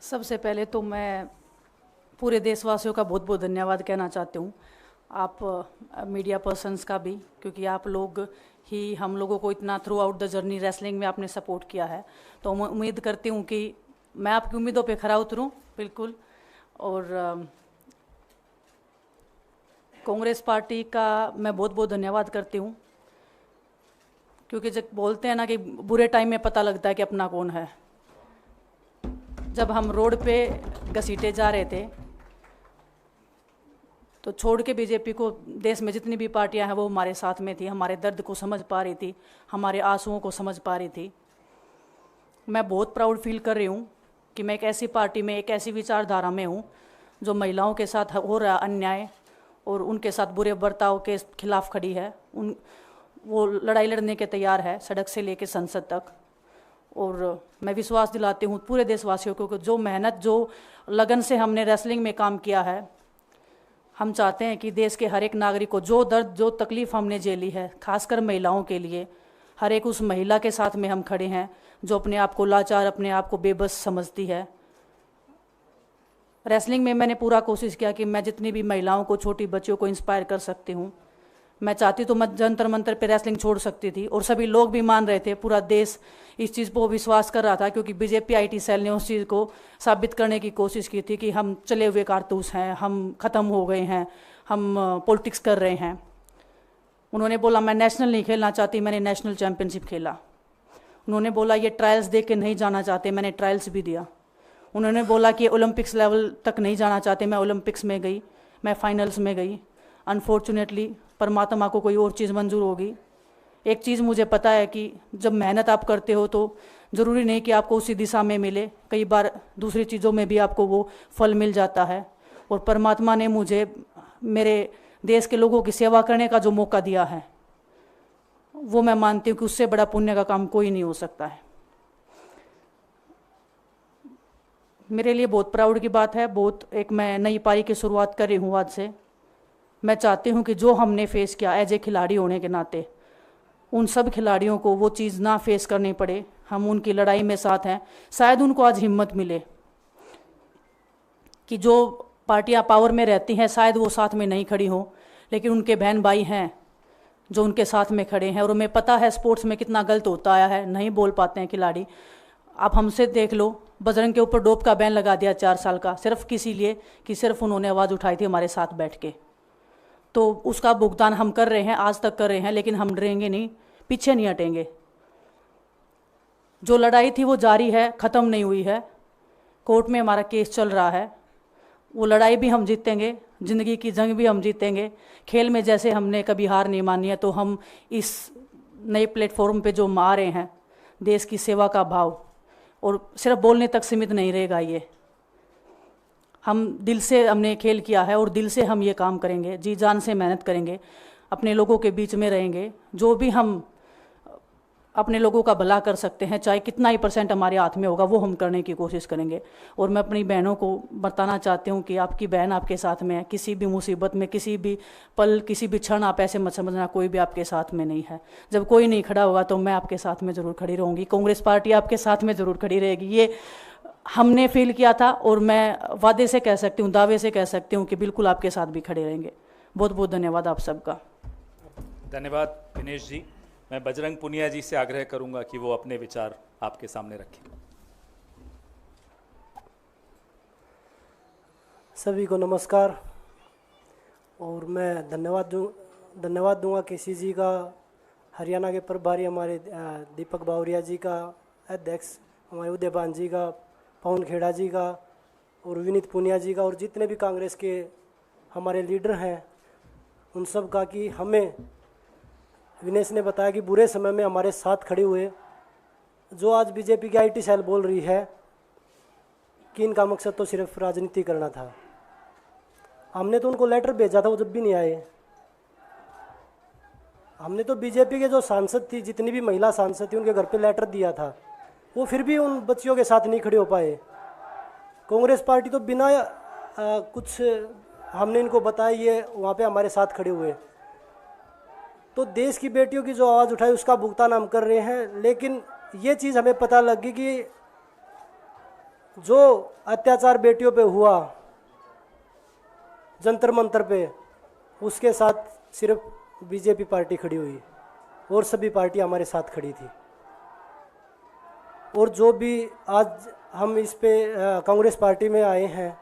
सबसे पहले तो मैं पूरे देशवासियों का बहुत बहुत धन्यवाद कहना चाहती हूँ। आप मीडिया पर्सन्स का भी, क्योंकि आप लोग ही हम लोगों को इतना through out the journey wrestling में आपने सपोर्ट किया है। तो मैं उम्मीद करती हूँ कि मैं आपकी उम्मीदों पे खरा उतरूँ बिल्कुल। और कांग्रेस पार्टी का मैं बहुत बहुत धन्यवाद करती हूँ, क्योंकि जब बोलते हैं ना कि बुरे टाइम में पता लगता है कि अपना कौन है। जब हम रोड पे घसीटे जा रहे थे तो छोड़ के बीजेपी को देश में जितनी भी पार्टियां हैं वो हमारे साथ में थी, हमारे दर्द को समझ पा रही थी, हमारे आंसुओं को समझ पा रही थी। मैं बहुत प्राउड फील कर रही हूँ कि मैं एक ऐसी पार्टी में, एक ऐसी विचारधारा में हूँ जो महिलाओं के साथ हो रहा अन्याय और उनके साथ बुरे बर्ताव के खिलाफ खड़ी है। वो लड़ाई लड़ने के तैयार है, सड़क से लेकर संसद तक। और मैं विश्वास दिलाती हूँ पूरे देशवासियों को कि जो मेहनत, जो लगन से हमने रेसलिंग में काम किया है, हम चाहते हैं कि देश के हर एक नागरिक को जो दर्द, जो तकलीफ़ हमने झेली है, खासकर महिलाओं के लिए, हर एक उस महिला के साथ में हम खड़े हैं जो अपने आप को लाचार, अपने आप को बेबस समझती है। रेसलिंग में मैंने पूरा कोशिश किया कि मैं जितनी भी महिलाओं को, छोटी बच्चियों को इंस्पायर कर सकती हूँ। मैं चाहती तो मैं जंतर मंतर पे रेसलिंग छोड़ सकती थी, और सभी लोग भी मान रहे थे, पूरा देश इस चीज़ पर विश्वास कर रहा था, क्योंकि बीजेपी आईटी सेल ने उस चीज़ को साबित करने की कोशिश की थी कि हम चले हुए कारतूस हैं, हम ख़त्म हो गए हैं, हम पॉलिटिक्स कर रहे हैं। उन्होंने बोला मैं नेशनल नहीं खेलना चाहती, मैंने नेशनल चैम्पियनशिप खेला। उन्होंने बोला ये ट्रायल्स दे के नहीं जाना चाहते, मैंने ट्रायल्स भी दिया। उन्होंने बोला कि ओलंपिक्स लेवल तक नहीं जाना चाहते, मैं ओलंपिक्स में गई, मैं फाइनल्स में गई। अनफॉर्चुनेटली परमात्मा को कोई और चीज़ मंजूर होगी। एक चीज़ मुझे पता है कि जब मेहनत आप करते हो तो ज़रूरी नहीं कि आपको उसी दिशा में मिले, कई बार दूसरी चीज़ों में भी आपको वो फल मिल जाता है। और परमात्मा ने मुझे मेरे देश के लोगों की सेवा करने का जो मौका दिया है, वो मैं मानती हूँ कि उससे बड़ा पुण्य का काम कोई नहीं हो सकता है। मेरे लिए बहुत प्राउड की बात है। बहुत एक मैं नई पारी की शुरुआत कर रही हूँ आज से। मैं चाहती हूँ कि जो हमने फेस किया एज ए खिलाड़ी होने के नाते, उन सब खिलाड़ियों को वो चीज़ ना फेस करनी पड़े। हम उनकी लड़ाई में साथ हैं। शायद उनको आज हिम्मत मिले कि जो पार्टियां पावर में रहती हैं शायद वो साथ में नहीं खड़ी हों, लेकिन उनके बहन भाई हैं जो उनके साथ में खड़े हैं। और उन्हें पता है स्पोर्ट्स में कितना गलत होता आया है, नहीं बोल पाते हैं खिलाड़ी। आप हमसे देख लो, बजरंग के ऊपर डोप का बैन लगा दिया 4 साल का, सिर्फ किसी लिए कि सिर्फ उन्होंने आवाज़ उठाई थी हमारे साथ बैठ के। तो उसका भुगतान हम कर रहे हैं, आज तक कर रहे हैं, लेकिन हम डरेंगे नहीं, पीछे नहीं हटेंगे। जो लड़ाई थी वो जारी है, ख़त्म नहीं हुई है। कोर्ट में हमारा केस चल रहा है, वो लड़ाई भी हम जीतेंगे, ज़िंदगी की जंग भी हम जीतेंगे। खेल में जैसे हमने कभी हार नहीं मानी है, तो हम इस नए प्लेटफॉर्म पे जो आ रहे हैं, देश की सेवा का भाव, और सिर्फ बोलने तक सीमित नहीं रहेगा ये। हम दिल से हमने खेल किया है और दिल से हम ये काम करेंगे, जी जान से मेहनत करेंगे, अपने लोगों के बीच में रहेंगे। जो भी हम अपने लोगों का भला कर सकते हैं, चाहे कितना ही % हमारे हाथ में होगा, वो हम करने की कोशिश करेंगे। और मैं अपनी बहनों को बताना चाहती हूँ कि आपकी बहन आपके साथ में है। किसी भी मुसीबत में, किसी भी पल, किसी भी क्षण आप ऐसे मत समझना कोई भी आपके साथ में नहीं है। जब कोई नहीं खड़ा होगा तो मैं आपके साथ में ज़रूर खड़ी रहूँगी, कांग्रेस पार्टी आपके साथ में ज़रूर खड़ी रहेगी। ये हमने फील किया था, और मैं वादे से कह सकती हूँ, दावे से कह सकती हूँ कि बिल्कुल आपके साथ भी खड़े रहेंगे। बहुत बहुत धन्यवाद आप सबका। धन्यवाद दिनेश जी। मैं बजरंग पुनिया जी से आग्रह करूंगा कि वो अपने विचार आपके सामने रखें। सभी को नमस्कार। और मैं धन्यवाद दूंगा केसी जी का, हरियाणा के प्रभारी हमारे दीपक बावरिया जी का, अध्यक्ष हमारे उदयभान जी का, पवन खेड़ा जी का, और विनीत पुनिया जी का, और जितने भी कांग्रेस के हमारे लीडर हैं उन सब का, कि हमें विनेश ने बताया कि बुरे समय में हमारे साथ खड़े हुए। जो आज बीजेपी की आईटी सेल बोल रही है कि इनका मकसद तो सिर्फ राजनीति करना था, हमने तो उनको लेटर भेजा था, वो जब भी नहीं आए। हमने तो बीजेपी के जो सांसद थी, जितनी भी महिला सांसद थी, उनके घर पे लेटर दिया था, वो फिर भी उन बच्चियों के साथ नहीं खड़े हो पाए। कांग्रेस पार्टी तो बिना कुछ हमने इनको बताया ये वहाँ पे हमारे साथ खड़े हुए। तो देश की बेटियों की जो आवाज़ उठाई उसका भुगतान हम कर रहे हैं। लेकिन ये चीज़ हमें पता लग गई कि जो अत्याचार बेटियों पे हुआ जंतर मंतर पे, उसके साथ सिर्फ बीजेपी पार्टी खड़ी हुई और सभी पार्टी हमारे साथ खड़ी थी। और जो भी आज हम इस पे कांग्रेस पार्टी में आए हैं,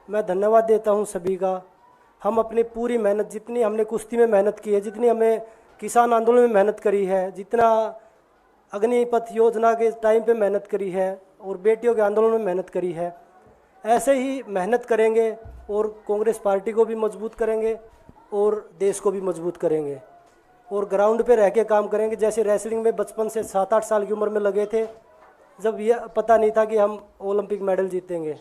मैं धन्यवाद देता हूं सभी का। हम अपनी पूरी मेहनत, जितनी हमने कुश्ती में मेहनत की है, जितनी हमें किसान आंदोलन में मेहनत करी है, जितना अग्निपथ योजना के टाइम पे मेहनत करी है और बेटियों के आंदोलन में मेहनत करी है, ऐसे ही मेहनत करेंगे और कांग्रेस पार्टी को भी मजबूत करेंगे और देश को भी मजबूत करेंगे और ग्राउंड पे रह के काम करेंगे। जैसे रेसलिंग में बचपन से 7-8 साल की उम्र में लगे थे, जब यह पता नहीं था कि हम ओलंपिक मेडल जीतेंगे,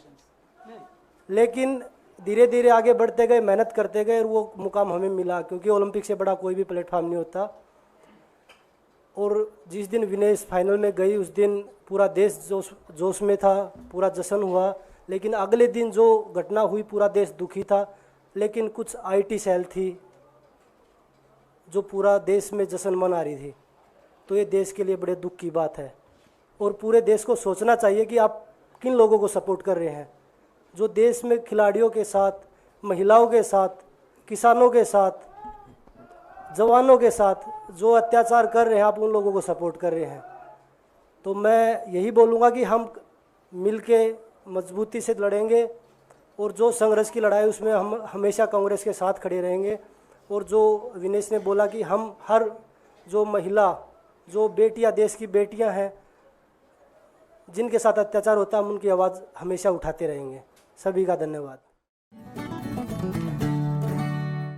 लेकिन धीरे धीरे आगे बढ़ते गए, मेहनत करते गए और वो मुकाम हमें मिला, क्योंकि ओलंपिक से बड़ा कोई भी प्लेटफॉर्म नहीं होता। और जिस दिन विनेश फाइनल में गई, उस दिन पूरा देश जोश में था, पूरा जश्न हुआ। लेकिन अगले दिन जो घटना हुई, पूरा देश दुखी था। लेकिन कुछ आईटी सेल थी जो पूरा देश में जश्न मना रही थी, तो ये देश के लिए बड़े दुख की बात है। और पूरे देश को सोचना चाहिए कि आप किन लोगों को सपोर्ट कर रहे हैं। जो देश में खिलाड़ियों के साथ, महिलाओं के साथ, किसानों के साथ, जवानों के साथ जो अत्याचार कर रहे हैं, आप उन लोगों को सपोर्ट कर रहे हैं। तो मैं यही बोलूँगा कि हम मिलके मजबूती से लड़ेंगे और जो संघर्ष की लड़ाई, उसमें हम हमेशा कांग्रेस के साथ खड़े रहेंगे। और जो विनेश ने बोला कि हम हर जो महिला, जो बेटियां, देश की बेटियां हैं जिनके साथ अत्याचार होता है, हम उनकी आवाज़ हमेशा उठाते रहेंगे। सभी का धन्यवाद।